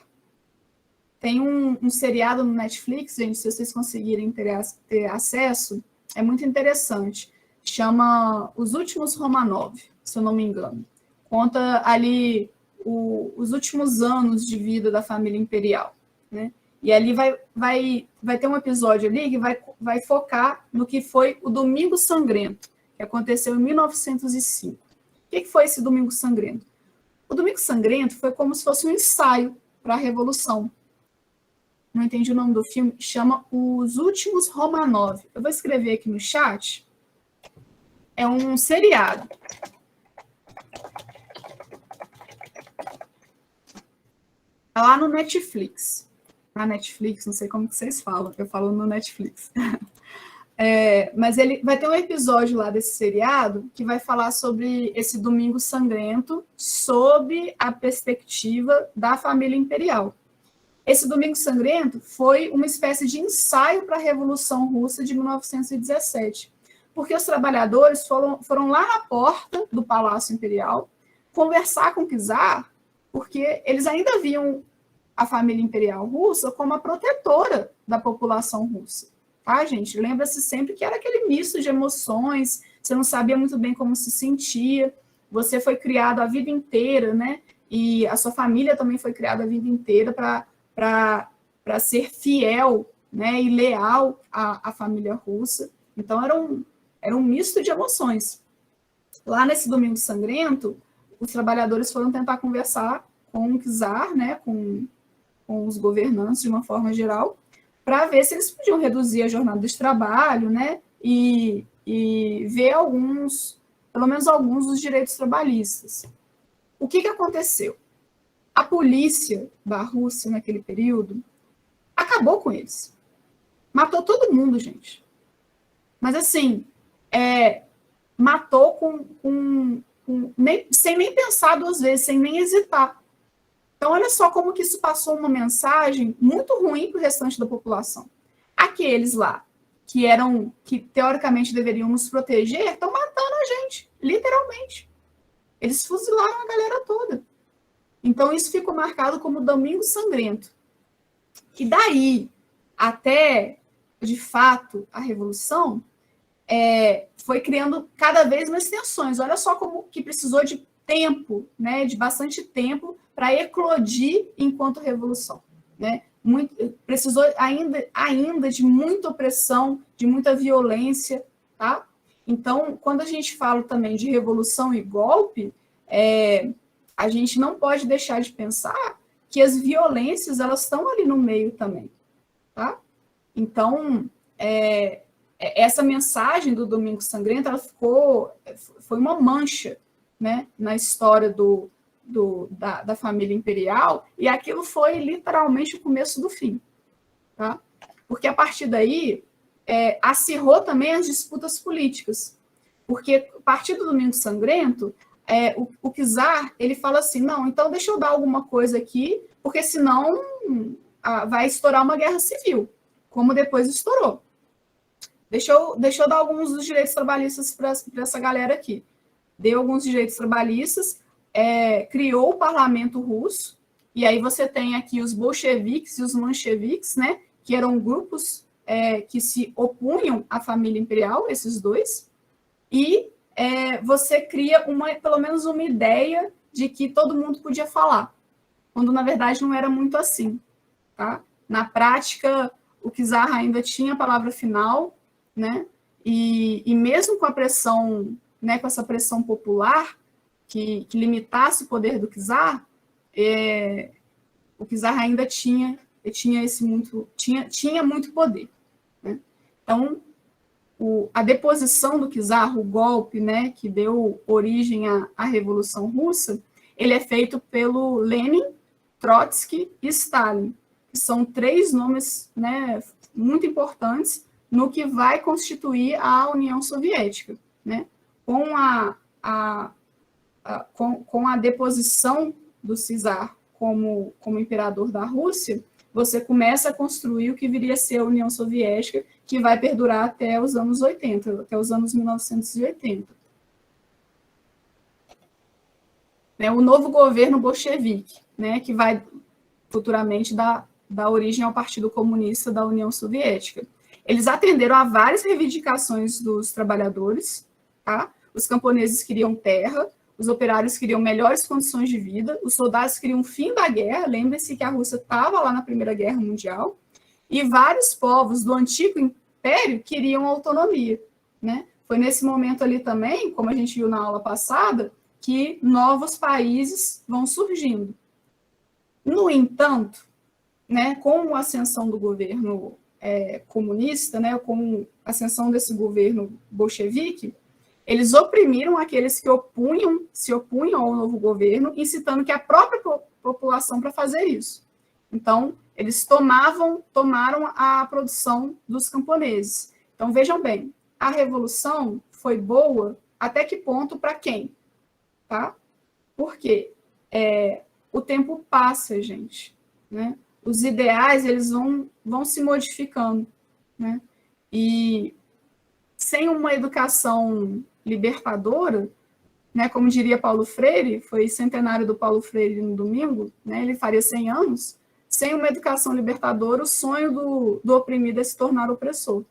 Tem um seriado no Netflix, gente, se vocês conseguirem ter acesso, é muito interessante. Chama Os Últimos Romanov, se eu não me engano. Conta ali os últimos anos de vida da família imperial, né? E ali vai ter um episódio ali que vai focar no que foi o Domingo Sangrento, que aconteceu em 1905. O que foi esse Domingo Sangrento? O Domingo Sangrento foi como se fosse um ensaio para a Revolução. Não entendi o nome do filme, chama Os Últimos Romanov. Eu vou escrever aqui no chat. É um seriado. Tá lá no Netflix. Na Netflix, não sei como que vocês falam, eu falo no Netflix. Mas ele vai ter um episódio lá desse seriado que vai falar sobre esse Domingo Sangrento, sob a perspectiva da família imperial. Esse Domingo Sangrento foi uma espécie de ensaio para a Revolução Russa de 1917, porque os trabalhadores foram lá na porta do Palácio Imperial conversar com o czar, porque eles ainda viam a família imperial russa como a protetora da população russa. Tá, gente? Lembra-se sempre que era aquele misto de emoções, você não sabia muito bem como se sentia, você foi criado a vida inteira, né? E a sua família também foi criada a vida inteira para ser fiel, né, e leal à família russa. Então, era um misto de emoções. Lá nesse Domingo Sangrento, os trabalhadores foram tentar conversar com o czar, né, com os governantes de uma forma geral, para ver se eles podiam reduzir a jornada de trabalho, né, e ver pelo menos alguns dos direitos trabalhistas. O que aconteceu? A polícia da Rússia, naquele período, acabou com eles. Matou todo mundo, gente. Mas, assim, matou sem nem pensar duas vezes, sem nem hesitar. Então, olha só como que isso passou uma mensagem muito ruim para o restante da população. Aqueles lá, que teoricamente deveriam nos proteger, estão matando a gente, literalmente. Eles fuzilaram a galera toda. Então, isso ficou marcado como Domingo Sangrento. E daí, até, de fato, a Revolução, foi criando cada vez mais tensões. Olha só como que precisou de tempo, né, de bastante tempo, para eclodir enquanto Revolução. Né? Precisou ainda de muita opressão, de muita violência. Tá? Então, quando a gente fala também de revolução e golpe, a gente não pode deixar de pensar que as violências, elas estão ali no meio também, tá? Então, essa mensagem do Domingo Sangrento, ela foi uma mancha, né, na história da família imperial, e aquilo foi literalmente o começo do fim, tá? Porque a partir daí, acirrou também as disputas políticas, porque a partir do Domingo Sangrento, o czar, ele fala assim, não, então deixa eu dar alguma coisa aqui, porque senão vai estourar uma guerra civil, como depois estourou. Deixa eu dar alguns dos direitos trabalhistas para essa galera aqui. Deu alguns direitos trabalhistas, criou o parlamento russo, e aí você tem aqui os bolcheviques e os mencheviques, né, que eram grupos que se opunham à família imperial, esses dois, e você cria pelo menos uma ideia de que todo mundo podia falar, quando na verdade não era muito assim, tá? Na prática, o czar ainda tinha a palavra final, né? E mesmo com a pressão, né, com essa pressão popular que limitasse o poder do czar, o czar ainda tinha muito poder, né? Então, a deposição do czar, o golpe, né, que deu origem à Revolução Russa, ele é feito pelo Lenin, Trotsky e Stalin, que são 3 nomes, né, muito importantes no que vai constituir a União Soviética, né? Com a deposição do czar como imperador da Rússia, você começa a construir o que viria a ser a União Soviética, que vai perdurar até os anos 80, até os anos 1980. O novo governo bolchevique, né, que vai futuramente dar origem ao Partido Comunista da União Soviética. Eles atenderam a várias reivindicações dos trabalhadores, tá? Os camponeses queriam terra, os operários queriam melhores condições de vida, os soldados queriam o fim da guerra, lembre-se que a Rússia estava lá na Primeira Guerra Mundial, e vários povos do antigo império queriam autonomia, né? Foi nesse momento ali também, como a gente viu na aula passada, que novos países vão surgindo. No entanto, né, com a ascensão do governo comunista, né, com a ascensão desse governo bolchevique, eles oprimiram aqueles que se opunham ao novo governo, incitando que a própria população para fazer isso. Então, eles tomaram a produção dos camponeses. Então, vejam bem, a revolução foi boa até que ponto para quem? Tá? Porque o tempo passa, gente, né? Os ideais, eles vão se modificando, né? E sem uma educação libertadora, né, como diria Paulo Freire, foi centenário do Paulo Freire no domingo, né, ele faria 100 anos, sem uma educação libertadora, o sonho do oprimido é se tornar opressor.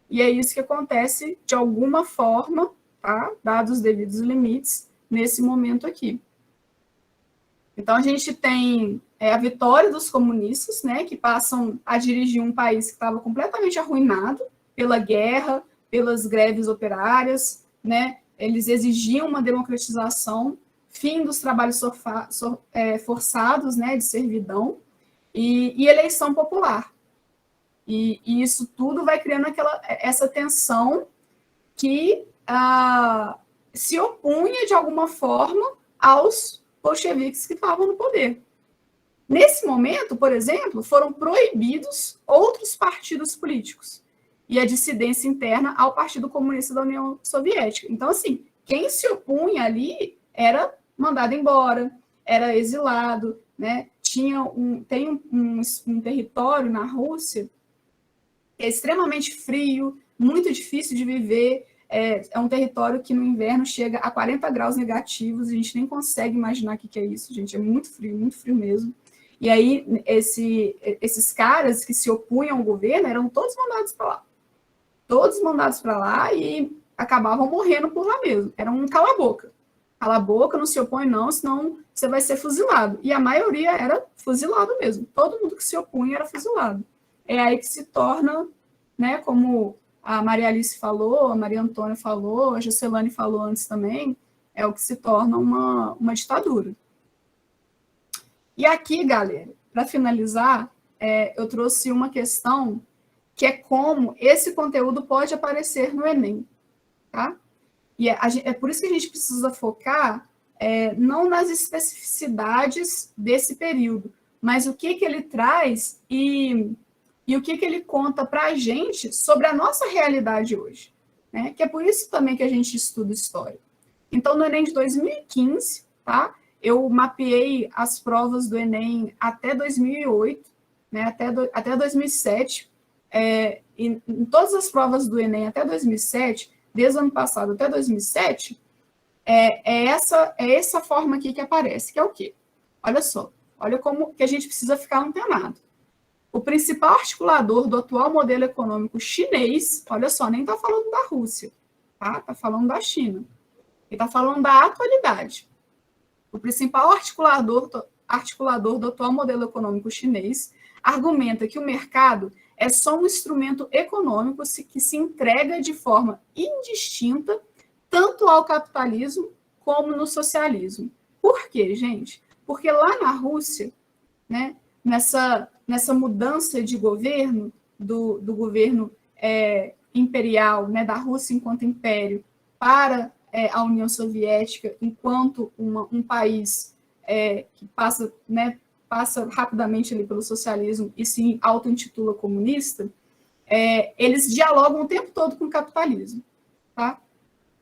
E é isso que acontece de alguma forma, tá, dados os devidos limites, nesse momento aqui. Então, a gente tem a vitória dos comunistas, né, que passam a dirigir um país que estava completamente arruinado pela guerra, pelas greves operárias, né, eles exigiam uma democratização, fim dos trabalhos forçados, né, de servidão, e eleição popular. E isso tudo vai criando essa tensão que se opunha, de alguma forma, aos bolcheviques que estavam no poder. Nesse momento, por exemplo, foram proibidos outros partidos políticos e a dissidência interna ao Partido Comunista da União Soviética. Então, assim, quem se opunha ali era mandado embora, era exilado, né? Tem um território na Rússia que é extremamente frio, muito difícil de viver, é um território que no inverno chega a 40 graus negativos, a gente nem consegue imaginar o que é isso, gente, é muito frio mesmo. E aí, esses caras que se opunham ao governo eram todos mandados para lá. Todos mandados para lá e acabavam morrendo por lá mesmo. Era um cala-boca. Cala-boca, não se opõe não, senão você vai ser fuzilado. E a maioria era fuzilado mesmo. Todo mundo que se opunha era fuzilado. É aí que se torna, né, como a Maria Alice falou, a Maria Antônia falou, a Juscelane falou antes também, é o que se torna uma ditadura. E aqui, galera, para finalizar, eu trouxe uma questão que é como esse conteúdo pode aparecer no Enem, tá? E é por isso que a gente precisa focar não nas especificidades desse período, mas o que ele traz e o que ele conta para a gente sobre a nossa realidade hoje, né? Que é por isso também que a gente estuda história. Então, no Enem de 2015, tá? Eu mapeei as provas do Enem até 2008, né? Até 2007, e em todas as provas do Enem até 2007, desde o ano passado até 2007, é essa forma aqui que aparece, que é o quê? Olha só, olha como que a gente precisa ficar antenado. O principal articulador do atual modelo econômico chinês, olha só, nem está falando da Rússia, tá? Está falando da China. Ele está falando da atualidade. o principal articulador do atual modelo econômico chinês, argumenta que o mercado é só um instrumento econômico que se entrega de forma indistinta tanto ao capitalismo como no socialismo. Por quê, gente? Porque lá na Rússia, né, nessa mudança de governo, do governo imperial, né, da Rússia enquanto império, para a União Soviética enquanto um país que passa rapidamente ali pelo socialismo e se auto-intitula comunista, eles dialogam o tempo todo com o capitalismo. Tá?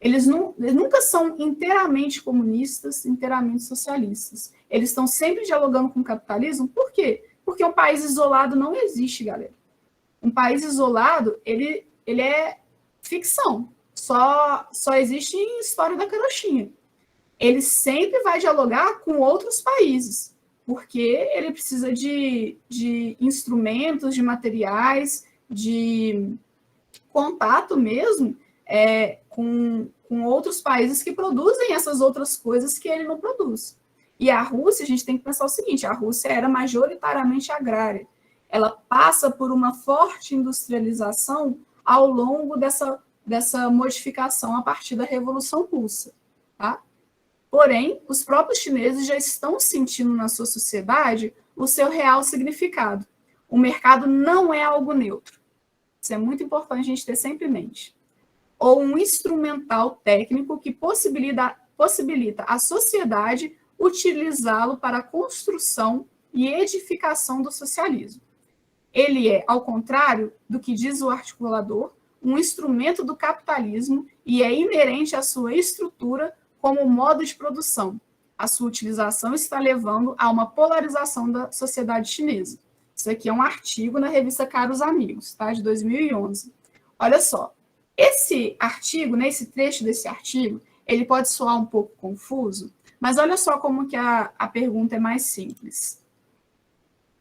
Eles nunca são inteiramente comunistas, inteiramente socialistas. Eles estão sempre dialogando com o capitalismo. Por quê? Porque um país isolado não existe, galera. Um país isolado, ele é ficção. Só existe em história da carochinha. Ele sempre vai dialogar com outros países, porque ele precisa de instrumentos, de materiais, de contato mesmo com outros países que produzem essas outras coisas que ele não produz. E a Rússia, a gente tem que pensar o seguinte, a Rússia era majoritariamente agrária. Ela passa por uma forte industrialização ao longo dessa modificação a partir da Revolução Russa. Tá? Porém, os próprios chineses já estão sentindo na sua sociedade o seu real significado. O mercado não é algo neutro. Isso é muito importante a gente ter sempre em mente. Ou um instrumental técnico que possibilita à sociedade utilizá-lo para a construção e edificação do socialismo. Ele é, ao contrário do que diz o articulador, um instrumento do capitalismo e é inerente à sua estrutura como modo de produção. A sua utilização está levando a uma polarização da sociedade chinesa. Isso aqui é um artigo na revista Caros Amigos, tá? De 2011. Olha só, esse artigo, né, esse trecho desse artigo, ele pode soar um pouco confuso, mas olha só como que a pergunta é mais simples.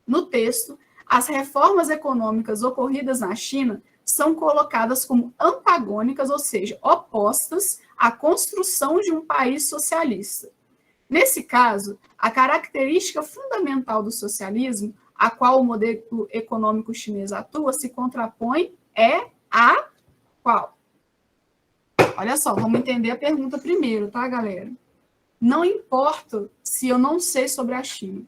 No texto, as reformas econômicas ocorridas na China são colocadas como antagônicas, ou seja, opostas à construção de um país socialista. Nesse caso, a característica fundamental do socialismo, a qual o modelo econômico chinês atua, se contrapõe a qual? Olha só, vamos entender a pergunta primeiro, tá, galera? Não importa se eu não sei sobre a China.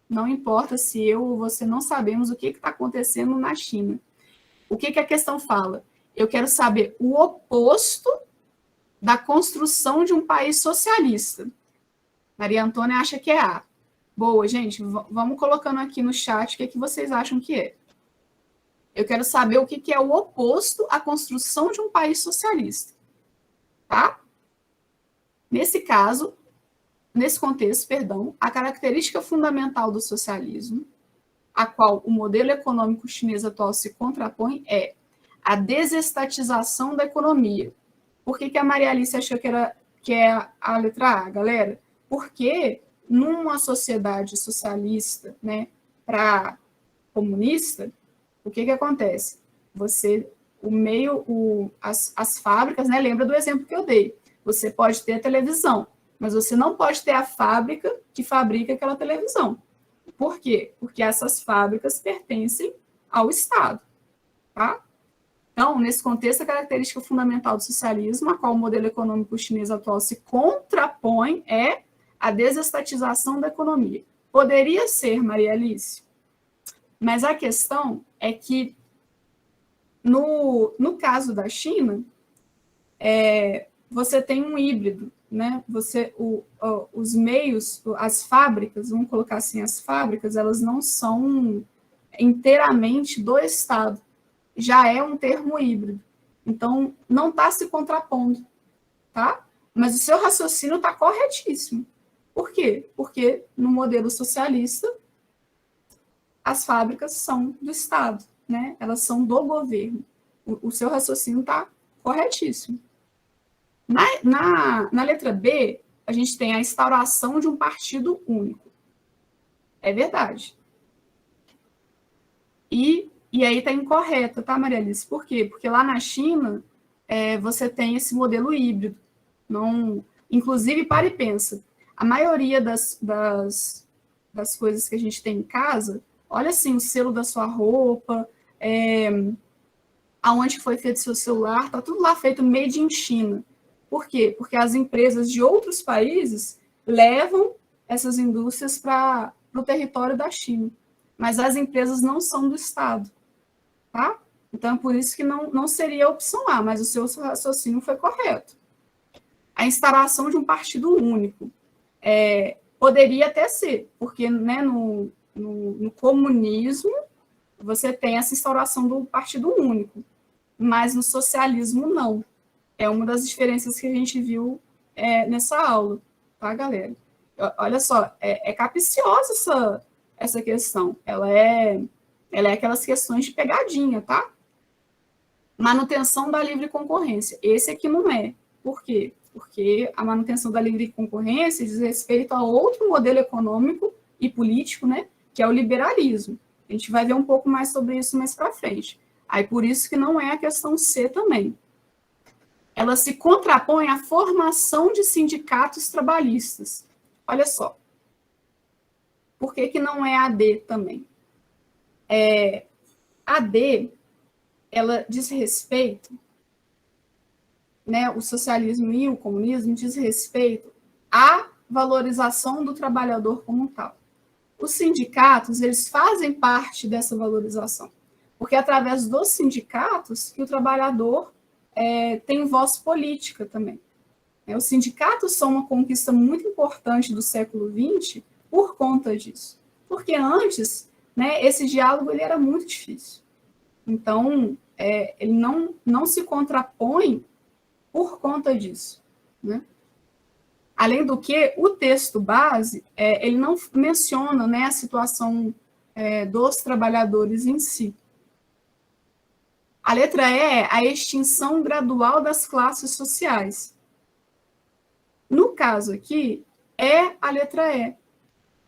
Não importa se eu ou você não sabemos o que está acontecendo na China. O que a questão fala? Eu quero saber o oposto da construção de um país socialista. Maria Antônia acha que é A. Boa, gente, vamos colocando aqui no chat o que vocês acham que é. Eu quero saber o que é o oposto à construção de um país socialista. Tá? Nesse caso, nesse contexto, perdão, a característica fundamental do socialismo, a qual o modelo econômico chinês atual se contrapõe, é a desestatização da economia. Por que a Maria Alice achou que é a letra A, galera? Porque numa sociedade socialista, né, para comunista, o que acontece? As fábricas, né, lembra do exemplo que eu dei, você pode ter a televisão, mas você não pode ter a fábrica que fabrica aquela televisão. Por quê? Porque essas fábricas pertencem ao Estado. Tá? Então, nesse contexto, a característica fundamental do socialismo, a qual o modelo econômico chinês atual se contrapõe, é a desestatização da economia. Poderia ser, Maria Alice, mas a questão é que, no caso da China, você tem um híbrido, né? Os meios, as fábricas, vamos colocar assim, as fábricas, elas não são inteiramente do Estado. Já é um termo híbrido. Então, não está se contrapondo, tá? Mas o seu raciocínio está corretíssimo. Por quê? Porque no modelo socialista, as fábricas são do Estado, né? Elas são do governo. O seu raciocínio está corretíssimo. Na letra B, a gente tem a instauração de um partido único. É verdade. E aí está incorreta, tá, Maria Alice? Por quê? Porque lá na China, você tem esse modelo híbrido. Não, inclusive, para e pensa. a maioria das coisas que a gente tem em casa, olha assim, o selo da sua roupa, aonde foi feito seu celular, tá tudo lá feito made in China. Por quê? Porque as empresas de outros países levam essas indústrias para o território da China, mas as empresas não são do Estado, tá? Então, é por isso que não seria a opção A, mas o seu raciocínio foi correto. A instalação de um partido único poderia até ser, porque, né, no comunismo você tem essa instauração do partido único, mas no socialismo não. É uma das diferenças que a gente viu nessa aula, tá, galera? Olha só, é capciosa essa questão. Ela é aquelas questões de pegadinha, tá? Manutenção da livre concorrência. Esse aqui não é. Por quê? Porque a manutenção da livre concorrência diz respeito a outro modelo econômico e político, né? Que é o liberalismo. A gente vai ver um pouco mais sobre isso mais para frente. Aí, por isso que não é a questão C também. Ela se contrapõe à formação de sindicatos trabalhistas. Olha só. Por que não é a D também? A D, ela diz respeito, né, o socialismo e o comunismo diz respeito à valorização do trabalhador como tal. Os sindicatos, eles fazem parte dessa valorização, porque é através dos sindicatos que o trabalhador tem voz política também. Os sindicatos são uma conquista muito importante do século XX por conta disso, porque antes, né, esse diálogo ele era muito difícil. Então, ele não se contrapõe por conta disso, né? Além do que, o texto base, ele não menciona, né, a situação dos trabalhadores em si. A letra E é a extinção gradual das classes sociais. No caso aqui, é a letra E.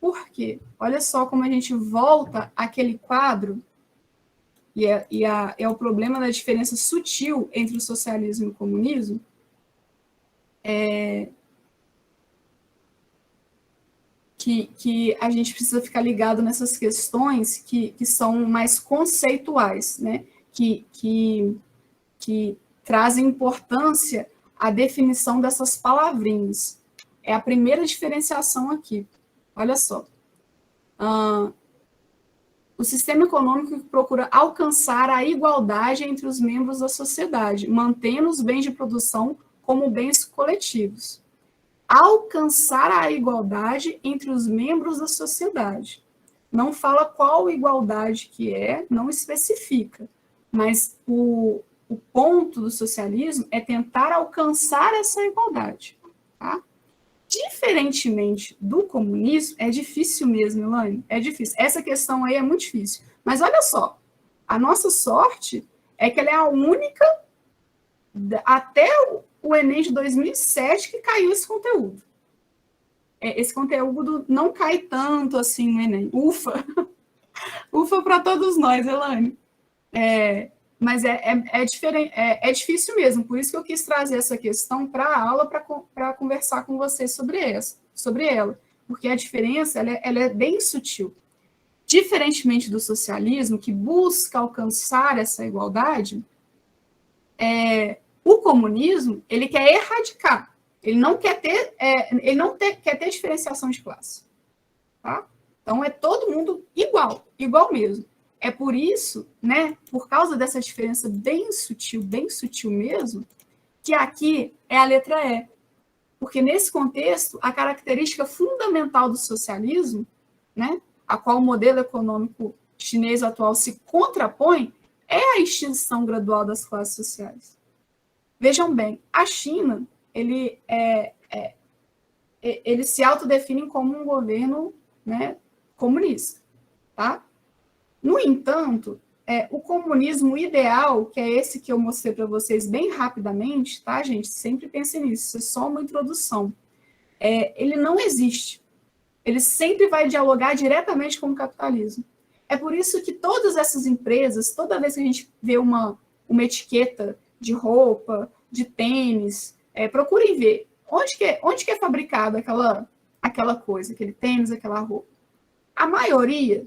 Por quê? Olha só como a gente volta àquele quadro, e é o problema da diferença sutil entre o socialismo e o comunismo, que a gente precisa ficar ligado nessas questões que são mais conceituais, né? Que trazem importância à definição dessas palavrinhas. É a primeira diferenciação aqui. Olha só. O sistema econômico que procura alcançar a igualdade entre os membros da sociedade, mantendo os bens de produção como bens coletivos. Alcançar a igualdade entre os membros da sociedade. Não fala qual igualdade que não especifica, mas o ponto do socialismo é tentar alcançar essa igualdade, tá? Diferentemente do comunismo, é difícil mesmo, Elaine, é difícil. Essa questão aí é muito difícil. Mas olha só, a nossa sorte é que ela é a única, até o Enem de 2007, que caiu esse conteúdo. Esse conteúdo não cai tanto assim no Enem. Ufa! Ufa para todos nós, Elaine. Mas diferente, é difícil mesmo, por isso que eu quis trazer essa questão para a aula, para conversar com vocês sobre ela, porque a diferença ela é bem sutil. Diferentemente do socialismo, que busca alcançar essa igualdade, o comunismo ele quer erradicar, ele não quer ter, quer ter diferenciação de classe. Tá? Então, é todo mundo igual mesmo. É por isso, né, por causa dessa diferença bem sutil mesmo, que aqui é a letra E. Porque nesse contexto, a característica fundamental do socialismo, né, a qual o modelo econômico chinês atual se contrapõe, é a extinção gradual das classes sociais. Vejam bem, a China, ele se autodefine como um governo, né, comunista, tá? No entanto, o comunismo ideal, que é esse que eu mostrei para vocês bem rapidamente, tá, gente? Sempre pensem nisso, isso é só uma introdução. Ele não existe. Ele sempre vai dialogar diretamente com o capitalismo. É por isso que todas essas empresas, toda vez que a gente vê uma etiqueta de roupa, de tênis, procurem ver onde que é fabricada aquela coisa, aquele tênis, aquela roupa. A maioria,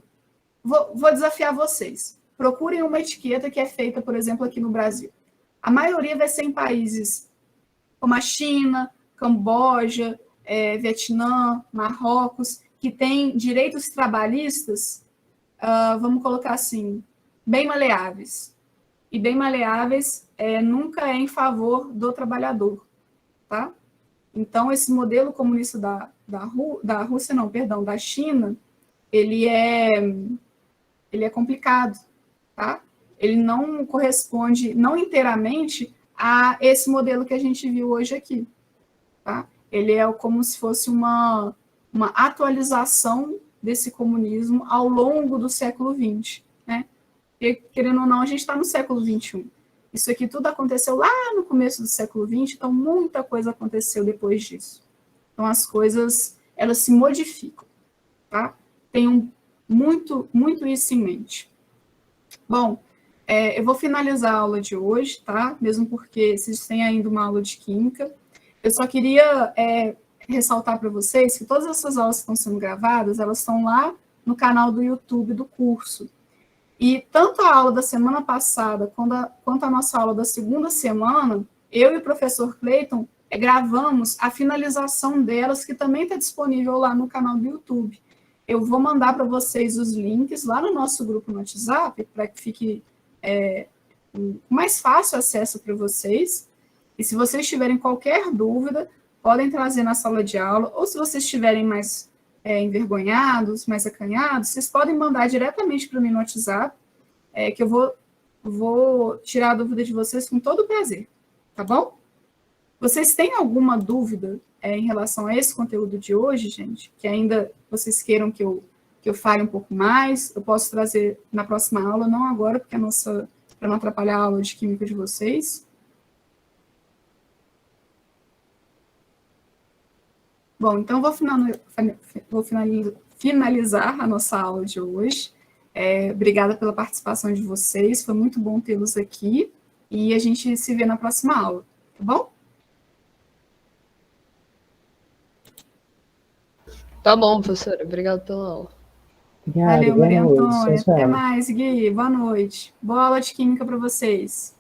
vou desafiar vocês. Procurem uma etiqueta que é feita, por exemplo, aqui no Brasil. A maioria vai ser em países como a China, Camboja, Vietnã, Marrocos, que têm direitos trabalhistas, vamos colocar assim, bem maleáveis. E bem maleáveis nunca é em favor do trabalhador, tá? Então, esse modelo comunista da China, ele é complicado, tá? Ele não corresponde, não inteiramente, a esse modelo que a gente viu hoje aqui, tá? Ele é como se fosse uma atualização desse comunismo ao longo do século XX, né? E, querendo ou não, a gente está no século XXI. Isso aqui tudo aconteceu lá no começo do século XX, então muita coisa aconteceu depois disso. Então, as coisas, elas se modificam, tá? Tenham muito, muito isso em mente. Bom, eu vou finalizar a aula de hoje, tá? Mesmo porque vocês têm ainda uma aula de Química. Eu só queria ressaltar para vocês que todas essas aulas que estão sendo gravadas, elas estão lá no canal do YouTube do curso. E tanto a aula da semana passada quanto a nossa aula da segunda semana, eu e o professor Cleiton gravamos a finalização delas, que também está disponível lá no canal do YouTube. Eu vou mandar para vocês os links lá no nosso grupo no WhatsApp, para que fique mais fácil acesso para vocês. E se vocês tiverem qualquer dúvida, podem trazer na sala de aula, ou se vocês estiverem mais envergonhados, mais acanhados, vocês podem mandar diretamente para mim no WhatsApp, que eu vou tirar a dúvida de vocês com todo prazer, tá bom? Vocês têm alguma dúvida em relação a esse conteúdo de hoje, gente? Que ainda vocês queiram que eu fale um pouco mais? Eu posso trazer na próxima aula, não agora, porque para não atrapalhar a aula de Química de vocês. Bom, então vou finalizar a nossa aula de hoje. Obrigada pela participação de vocês, foi muito bom tê-los aqui, e a gente se vê na próxima aula, tá bom? Tá bom, professora. Obrigado pela aula. Valeu, Maria Antônia. Até mais, Gui. Boa noite. Boa aula de Química para vocês.